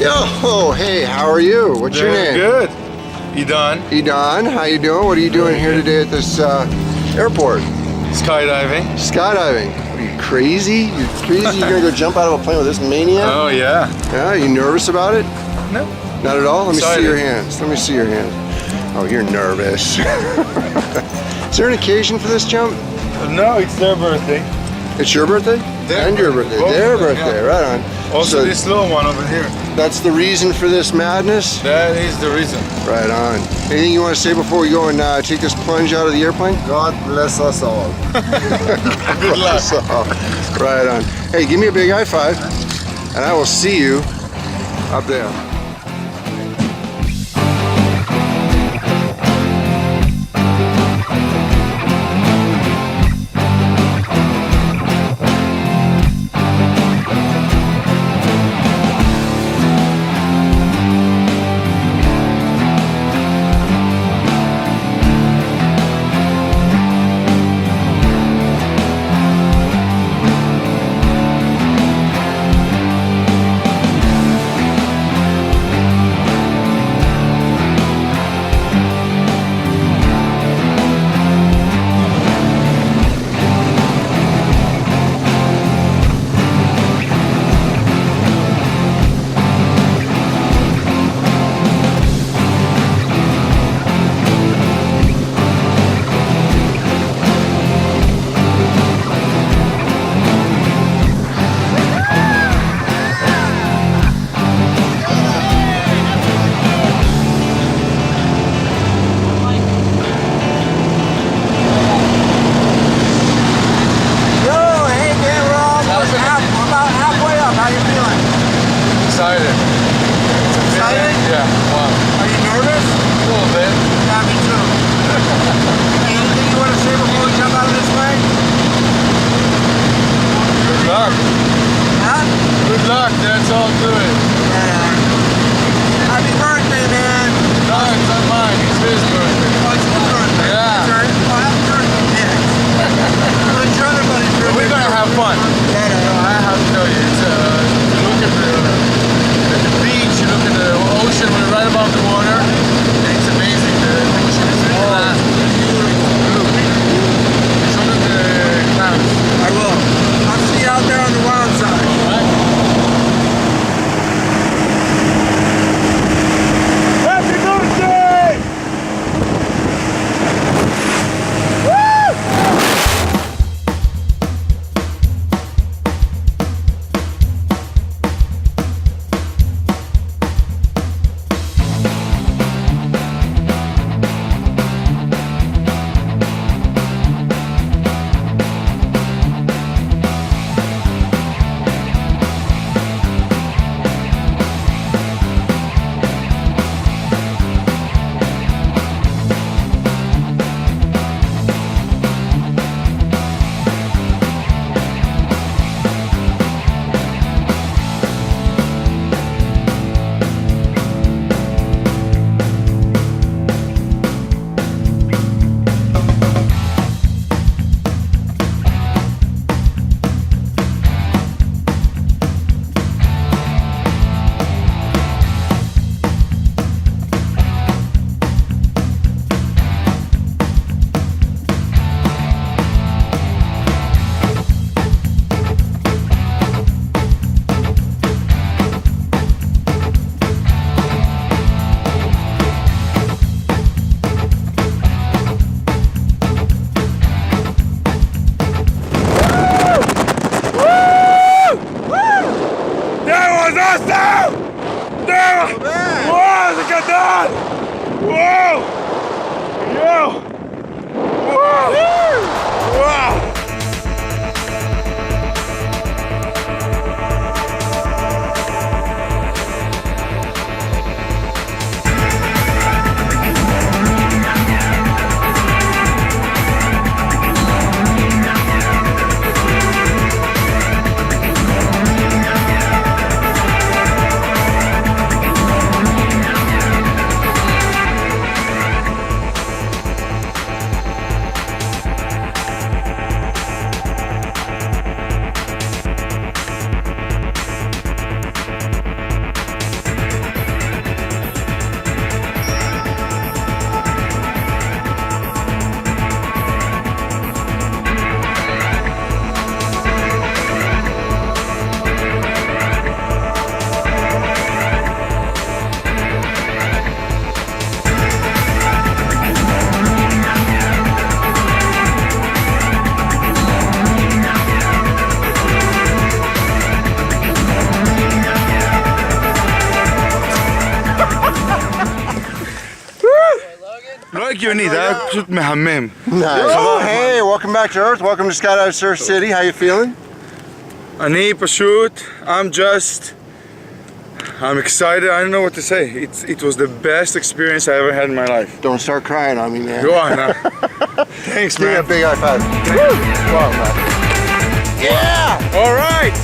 Yo, hey, how are you? What's your name? Good. Idan. Idan, how you doing? What are you doing here today at this airport? Skydiving. Skydiving. Are you crazy? You're crazy? You're gonna go jump out of a plane with this maniac? Oh yeah. Yeah, are you nervous about it? No. Not at all? Let me Excited. see your hands. Let me see your hands. Oh, you're nervous. Is there an occasion for this jump? No, it's their birthday. It's your birthday? And your birthday. Both Their of them, birthday, yeah. right on. Also So this little one over here. that's the reason for this madness? That is the reason. Right on. Anything you want to say before we go and take this plunge out of the airplane? God bless us all. Good luck. So, right on. Hey, give me a big high five, and I will see you up there. Excited. Excited? Yeah. Wow. Are you nervous? A little bit. Yeah, me too. Anything you want to say before we jump out of this plane? Good luck. Huh? Good luck. That's all to it. Happy birthday, man. No, it's not mine. It's his birthday. Oh, it's his birthday. Yeah. Oh, happy birthday, man. Enjoy everybody's birthday. We're gonna have fun. I have to tell you, it's you look at the beach, you look at the ocean, we're right above the water. It's amazing. The ocean is really glass. Show them the clouds. I will. I'll see you out there on the wild side. Happy birthday! לא הגיוני, זה היה פשוט מהמם. Nice. Hey, welcome back to Earth. Welcome to Skydive Surfcity. How you feeling? אני פשוט, I'm excited, I don't know what to say. It was the best experience I ever had in my life. Don't start crying on me, man. Go on now. Thanks, Give me a man. big high five. Woo! Come on, man. Yeah! All right.